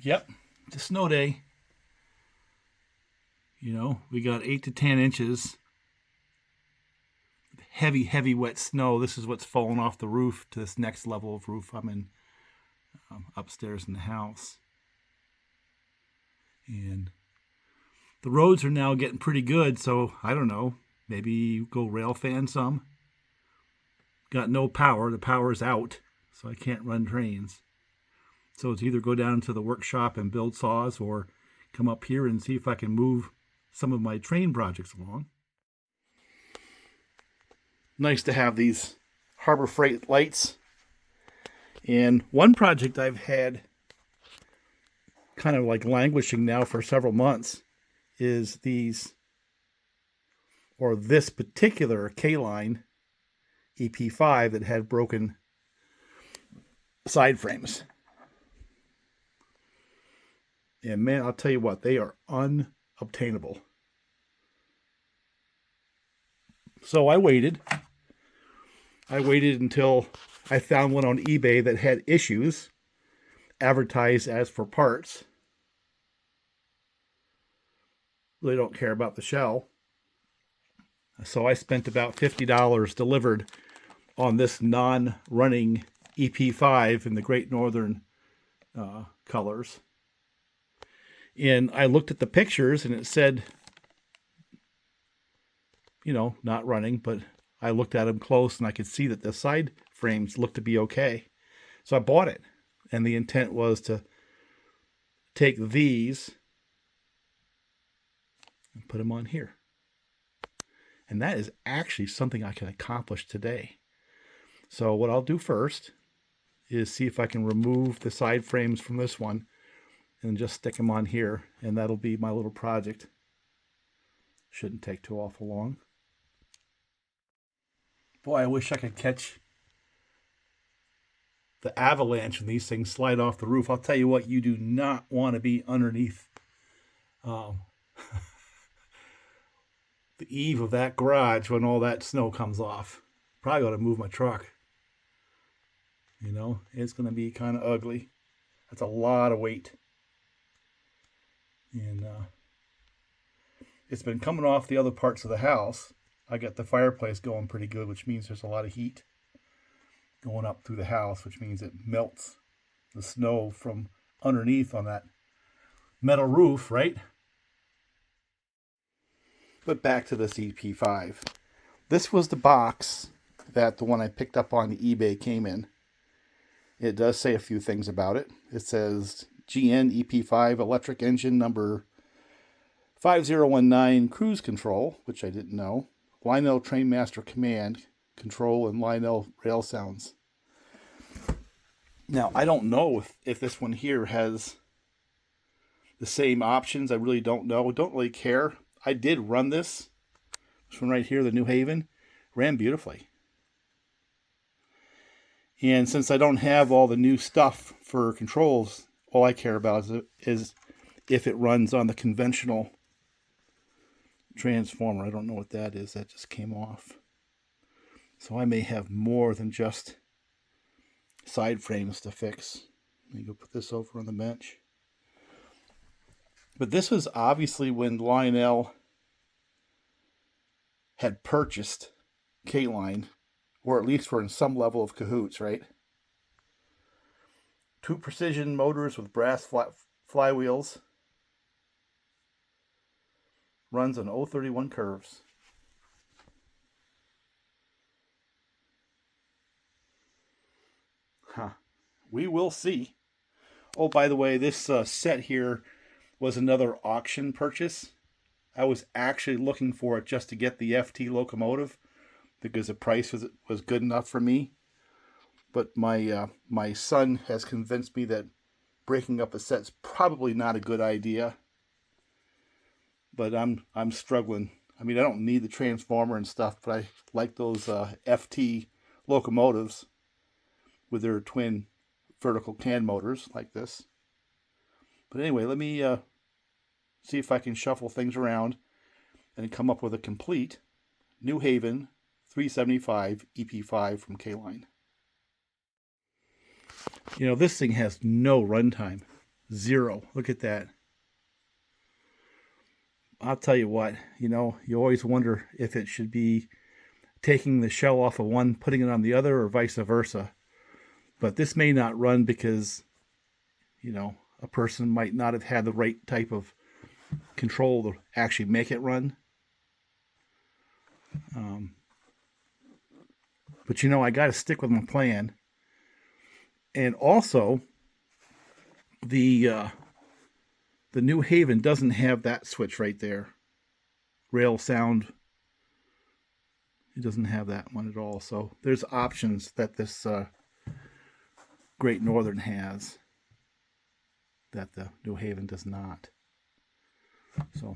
Yep, it's a snow day. You know, we got 8 to 10 inches. Heavy, heavy wet snow. This is what's fallen off the roof to this next level of roof. I'm in upstairs in the house. And the roads are now getting pretty good, so I don't know. Maybe go rail fan some. Got no power. The power's out, so I can't run trains. So it's either go down to the workshop and build saws or come up here and see if I can move some of my train projects along. Nice to have these Harbor Freight lights. And one project I've had kind of like languishing now for several months is these, or this particular K-line EP5 that had broken side frames. And man, I'll tell you what, they are unobtainable. So I waited until I found one on eBay that had issues, advertised as for parts. Really don't care about the shell. So I spent about $50 delivered on this non-running EP5 in the Great Northern colors. And I looked at the pictures and it said, you know, not running, but I looked at them close and I could see that the side frames looked to be okay. So I bought it. And the intent was to take these and put them on here. And that is actually something I can accomplish today. So what I'll do first is see if I can remove the side frames from this one and just stick them on here. And that'll be my little project. Shouldn't take too awful long. Boy, I wish I could catch the avalanche when these things slide off the roof. I'll tell you what, you do not want to be underneath the eave of that garage when all that snow comes off. Probably ought to move my truck. You know, it's going to be kind of ugly. That's a lot of weight. And it's been coming off the other parts of the house. I got the fireplace going pretty good, which means there's a lot of heat going up through the house, which means it melts the snow from underneath on that metal roof, right? But back to this EP5. This was the box that the one I picked up on eBay came in. It does say a few things about it. It says GN EP5 electric engine number 5019 cruise control, which I didn't know. Lionel Trainmaster command, control, and Lionel rail sounds. Now, I don't know if this one here has the same options. I really don't know. Don't really care. I did run this. This one right here, the New Haven, ran beautifully. And since I don't have all the new stuff for controls, all I care about is if it runs on the conventional transformer. I don't know what that is. That just came off. So I may have more than just side frames to fix. Let me go put this over on the bench. But this was obviously when Lionel had purchased K-Line, or at least were in some level of cahoots, right? 2 precision motors with brass flywheels. Runs on 031 curves. We will see. Oh, by the way, this set here was another auction purchase. I was actually looking for it just to get the FT locomotive because the price was good enough for me. But my son has convinced me that breaking up a set's probably not a good idea. But I'm struggling. I mean, I don't need the transformer and stuff, but I like those FT locomotives with their twin vertical can motors like this. But anyway, let me see if I can shuffle things around and come up with a complete New Haven 375 EP5 from K-Line. You know, this thing has no runtime. 0. Look at that. I'll tell you what, you always wonder if it should be taking the shell off of one, putting it on the other, or vice versa. But this may not run because, a person might not have had the right type of control to actually make it run. But I got to stick with my plan. And also, the New Haven doesn't have that switch right there. Rail sound. It doesn't have that one at all. So there's options that this Great Northern has that the New Haven does not. So,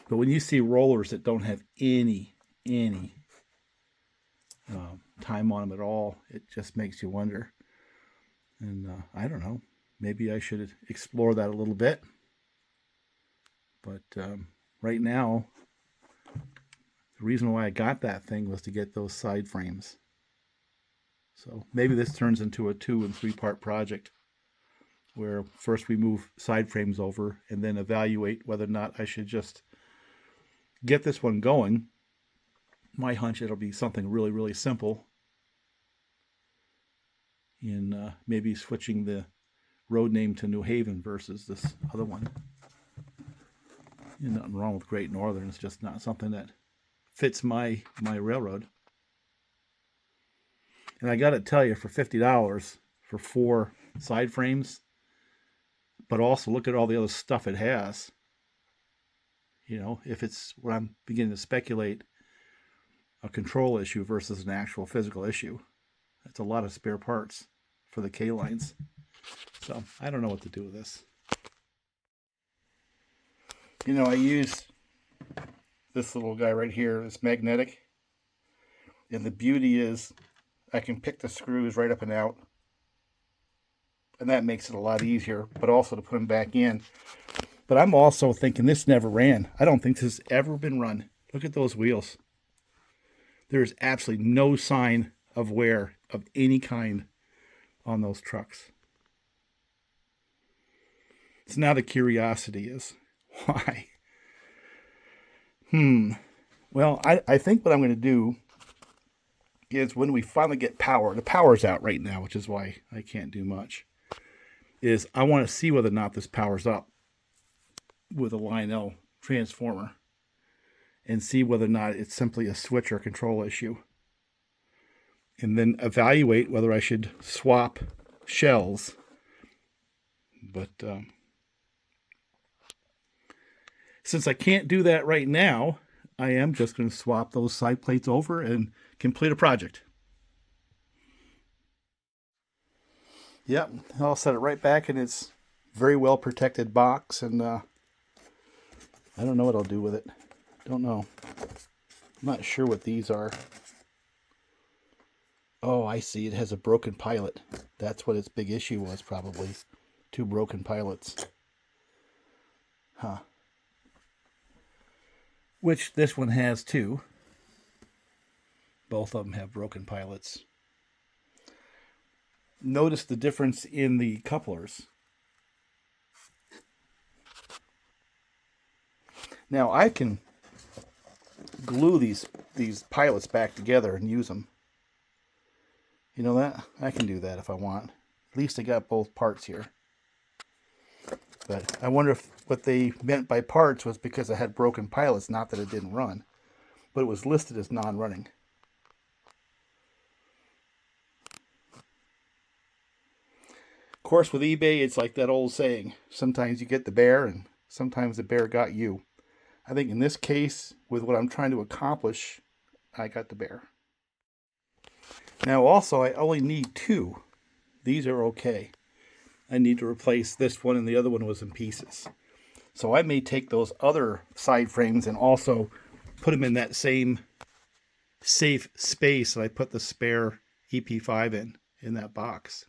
but when you see rollers that don't have any time on them at all, it just makes you wonder. And I don't know, maybe I should explore that a little bit. But right now, the reason why I got that thing was to get those side frames. So maybe this turns into a 2 and 3 part project, where first we move side frames over and then evaluate whether or not I should just get this one going. My hunch, it'll be something really, really simple. In maybe switching the road name to New Haven versus this other one. Nothing wrong with Great Northern. It's just not something that fits my railroad. And I got to tell you, for $50 for 4 side frames, but also look at all the other stuff it has. If it's what I'm beginning to speculate, a control issue versus an actual physical issue. That's a lot of spare parts for the K-lines. So I don't know what to do with this. I use this little guy right here, this magnetic. And the beauty is I can pick the screws right up and out. And that makes it a lot easier, but also to put them back in. But I'm also thinking this never ran. I don't think this has ever been run. Look at those wheels. There's absolutely no sign of wear of any kind on those trucks. So now the curiosity is, why? Well, I think what I'm going to do is when we finally get power, the power's out right now, which is why I can't do much, is I want to see whether or not this powers up with a Lionel transformer and see whether or not it's simply a switch or control issue. And then evaluate whether I should swap shells. But since I can't do that right now, I am just going to swap those side plates over and complete a project. Yep, I'll set it right back in its very well protected box, and I don't know what I'll do with it. Don't know. I'm not sure what these are. Oh, I see. It has a broken pilot. That's what its big issue was, probably. 2 broken pilots. Huh. Which this one has too. Both of them have broken pilots. Notice the difference in the couplers. Now I can glue these pilots back together and use them. You know that? I can do that if I want. At least I got both parts here. But I wonder if what they meant by parts was because I had broken pilots, not that it didn't run. But it was listed as non-running. Of course, with eBay, it's like that old saying. Sometimes you get the bear, and sometimes the bear got you. I think in this case, with what I'm trying to accomplish, I got the bear. Now also, I only need 2. These are okay. I need to replace this one, and the other one was in pieces. So I may take those other side frames and also put them in that same safe space that I put the spare EP5 in that box.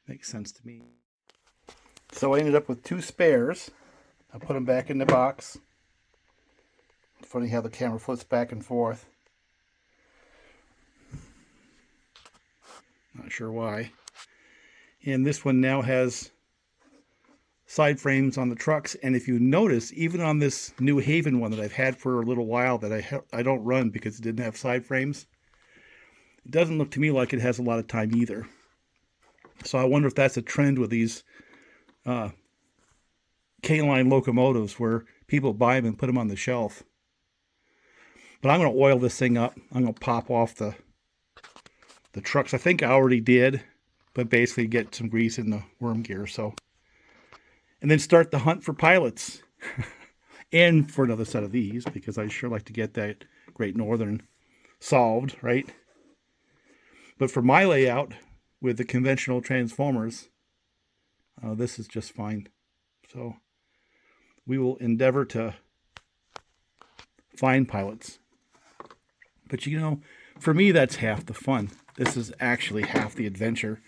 Makes sense to me. So I ended up with 2 spares. I put them back in the box. Funny how the camera flips back and forth. Not sure why. And this one now has side frames on the trucks. And if you notice, even on this New Haven one that I've had for a little while that I don't run because it didn't have side frames, it doesn't look to me like it has a lot of time either. So I wonder if that's a trend with these K-line locomotives where people buy them and put them on the shelf. But I'm going to oil this thing up. I'm going to pop off the trucks. I think I already did, but basically get some grease in the worm gear. So, and then start the hunt for pilots and for another set of these, because I'd sure like to get that Great Northern solved, right? But for my layout with the conventional transformers, this is just fine. So we will endeavor to find pilots. But you know, for me, that's half the fun. This is actually half the adventure,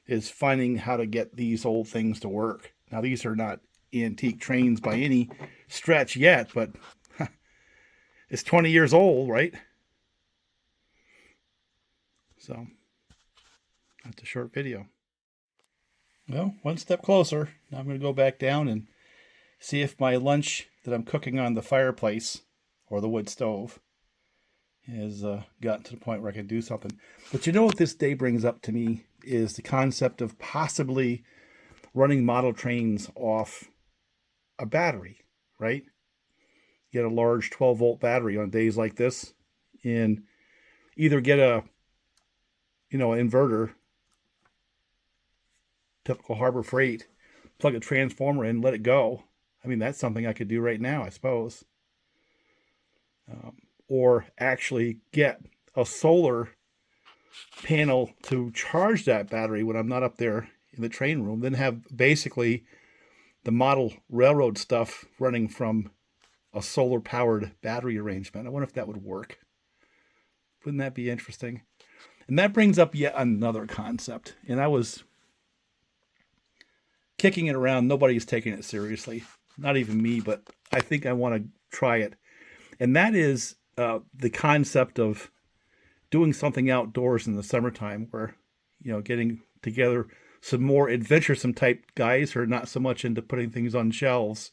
is finding how to get these old things to work. Now, these are not antique trains by any stretch yet, but it's 20 years old, right? So that's a short video. Well, one step closer. Now I'm going to go back down and see if my lunch that I'm cooking on the fireplace or the wood stove has gotten to the point where I can do something. But you know what this day brings up to me is the concept of possibly running model trains off a battery, right? Get a large 12-volt battery on days like this, and either get a, inverter, typical Harbor Freight, plug a transformer in, let it go. I mean, that's something I could do right now, I suppose. Or actually get a solar panel to charge that battery when I'm not up there in the train room, then have basically the model railroad stuff running from a solar powered battery arrangement. I wonder if that would work. Wouldn't that be interesting? And that brings up yet another concept. And I was kicking it around. Nobody's taking it seriously. Not even me, but I think I want to try it. And that is the concept of doing something outdoors in the summertime where, getting together some more adventuresome type guys who are not so much into putting things on shelves,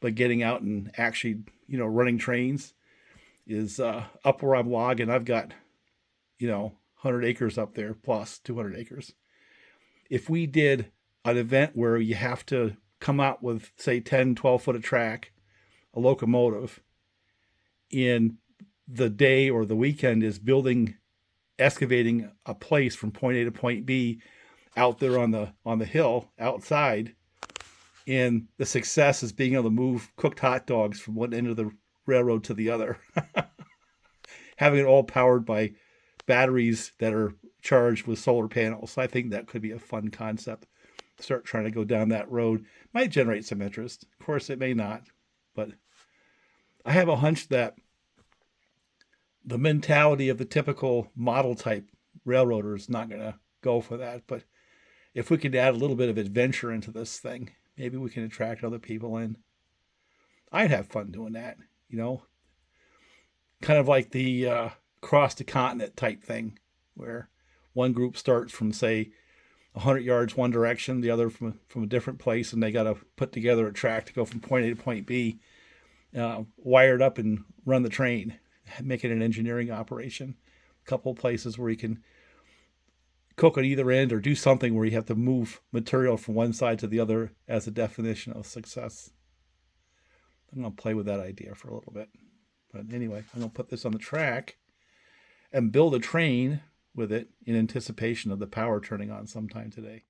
but getting out and actually, running trains is up where I'm logging. I've got, 100 acres up there plus 200 acres. If we did an event where you have to come out with, say, 10, 12 foot of track, a locomotive, in the day or the weekend is excavating a place from point A to point B out there on the hill outside, and the success is being able to move cooked hot dogs from one end of the railroad to the other, having it all powered by batteries that are charged with solar panels. I think that could be a fun concept. Start trying to go down that road. Might generate some interest. Of course, it may not, but I have a hunch that the mentality of the typical model type railroader is not going to go for that. But if we could add a little bit of adventure into this thing, maybe we can attract other people in. I'd have fun doing that, kind of like the cross the continent type thing, where one group starts from, say, 100 yards one direction, the other from a different place, and they got to put together a track to go from point A to point B, wire it up and run the train, make it an engineering operation. A couple of places where you can cook at either end or do something where you have to move material from one side to the other as a definition of success. I'm going to play with that idea for a little bit. But anyway, I'm going to put this on the track and build a train with it in anticipation of the power turning on sometime today.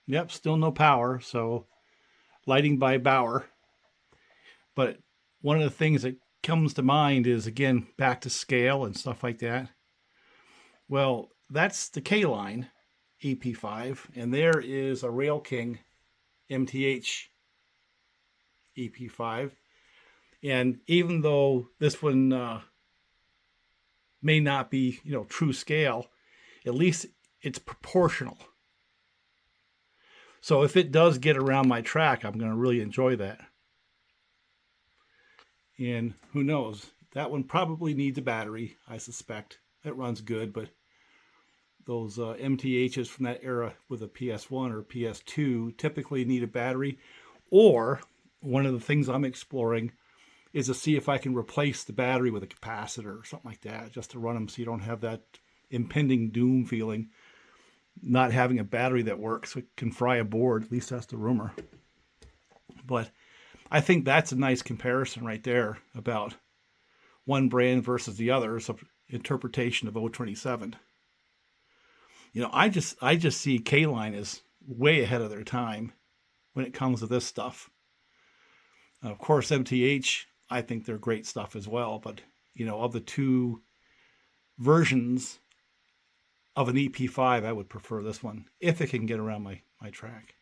Yep, still no power, so lighting by Bauer. But one of the things that comes to mind is, again, back to scale and stuff like that. Well, that's the K-line EP5, and there is a Rail King MTH EP5. And even though this one may not be, true scale, at least it's proportional. So if it does get around my track, I'm going to really enjoy that. And who knows, that one probably needs a battery, I suspect. It runs good, but those MTHs from that era with a PS1 or PS2 typically need a battery. Or one of the things I'm exploring is to see if I can replace the battery with a capacitor or something like that, just to run them so you don't have that impending doom feeling. Not having a battery that works can fry a board, at least that's the rumor. But I think that's a nice comparison right there about one brand versus the other's interpretation of 027. You know, I just see K-Line as way ahead of their time when it comes to this stuff. Of course, MTH, I think they're great stuff as well. But, you know, of the two versions of an EP5, I would prefer this one if it can get around my track.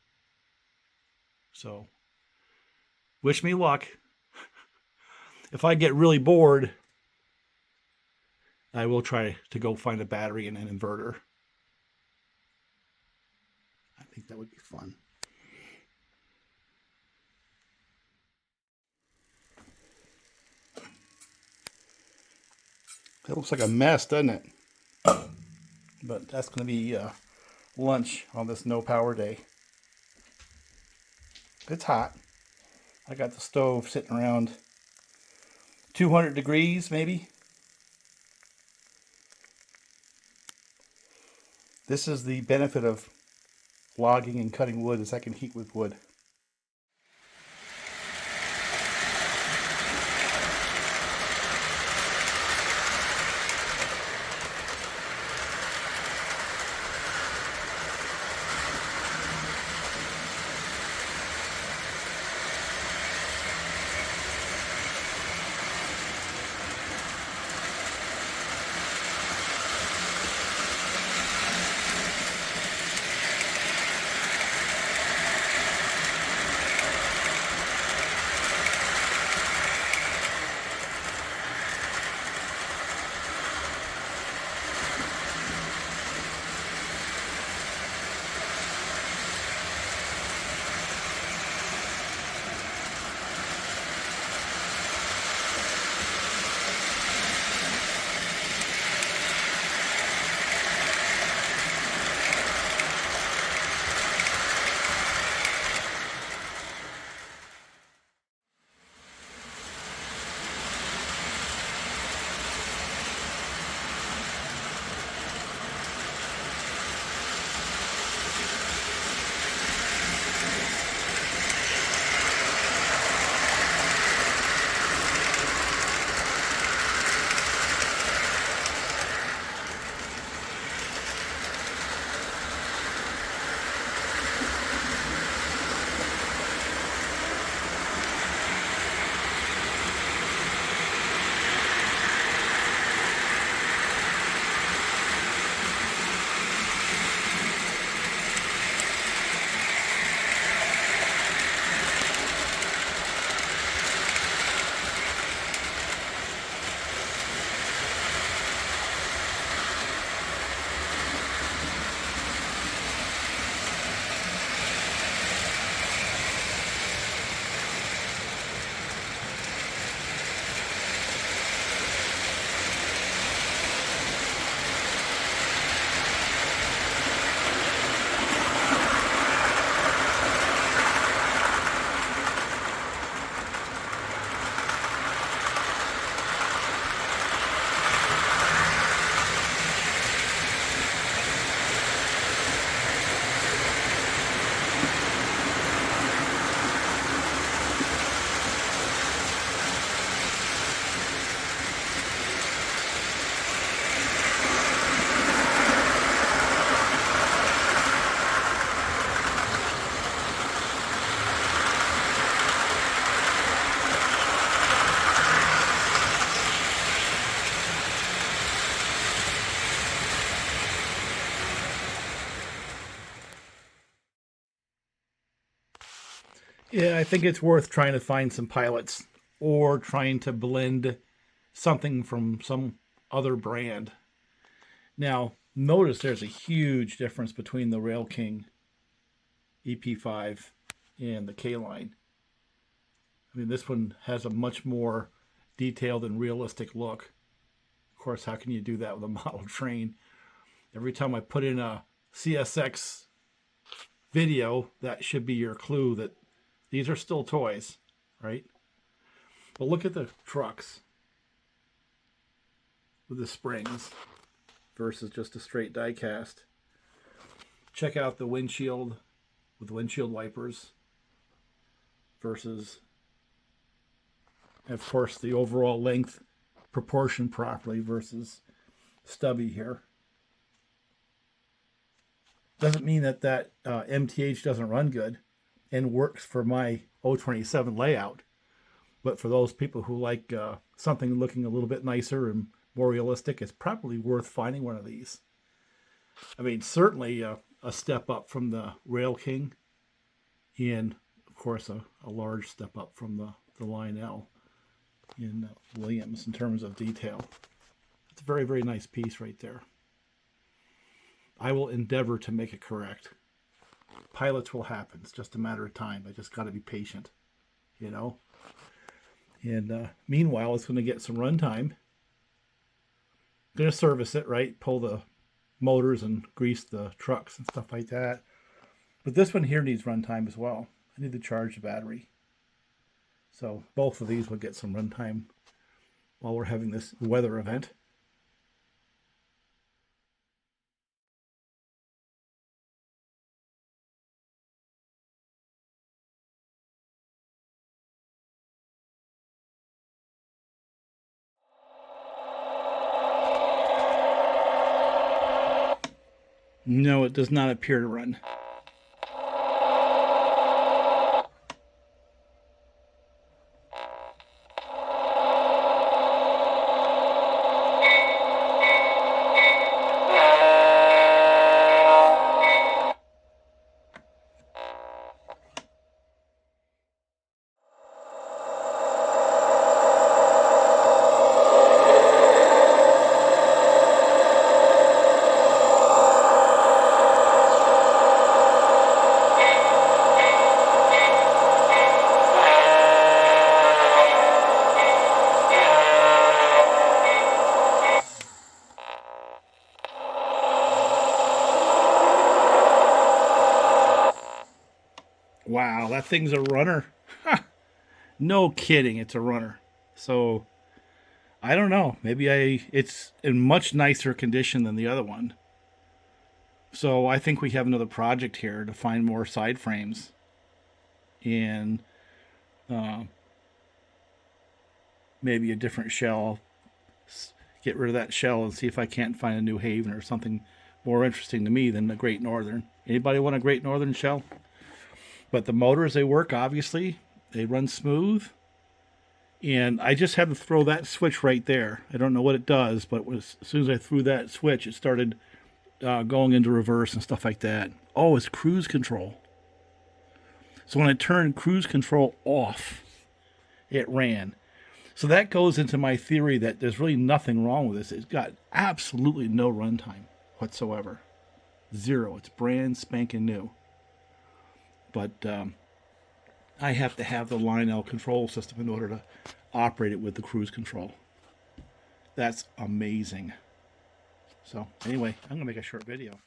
So, wish me luck. If I get really bored, I will try to go find a battery and an inverter. I think that would be fun. It looks like a mess, doesn't it? But that's going to be lunch on this no power day. It's hot. I got the stove sitting around 200 degrees maybe. This is the benefit of logging and cutting wood, is I can heat with wood. Yeah, I think it's worth trying to find some pilots or trying to blend something from some other brand. Now, notice there's a huge difference between the Rail King EP5 and the K-Line. I mean, this one has a much more detailed and realistic look. Of course, how can you do that with a model train? Every time I put in a CSX video, that should be your clue that these are still toys, right? But look at the trucks with the springs versus just a straight die cast. Check out the windshield with windshield wipers versus, of course, the overall length proportion properly versus stubby here. Doesn't mean that MTH doesn't run good and works for my 027 layout. But for those people who like something looking a little bit nicer and more realistic, it's probably worth finding one of these. I mean, certainly a step up from the Rail King, and of course a large step up from the Lionel in Williams in terms of detail. It's a very, very nice piece right there. I will endeavor to make it correct. Pilots will happen. It's just a matter of time. I just got to be patient, you know. And meanwhile, it's going to get some runtime. Going to service it, right? Pull the motors and grease the trucks and stuff like that. But this one here needs runtime as well. I need to charge the battery. So both of these will get some runtime while we're having this weather event. No, it does not appear to run. Wow, that thing's a runner. No kidding, it's a runner. So, I don't know. Maybe it's in much nicer condition than the other one. So I think we have another project here to find more side frames. And maybe a different shell. Get rid of that shell and see if I can't find a New Haven or something more interesting to me than the Great Northern. Anybody want a Great Northern shell? But the motors, they work, obviously. They run smooth. And I just had to throw that switch right there. I don't know what it does, but as soon as I threw that switch, it started going into reverse and stuff like that. Oh, it's cruise control. So when I turned cruise control off, it ran. So that goes into my theory that there's really nothing wrong with this. It's got absolutely no runtime whatsoever. Zero. It's brand spanking new. But I have to have the Lionel control system in order to operate it with the cruise control. That's amazing. So anyway, I'm going to make a short video.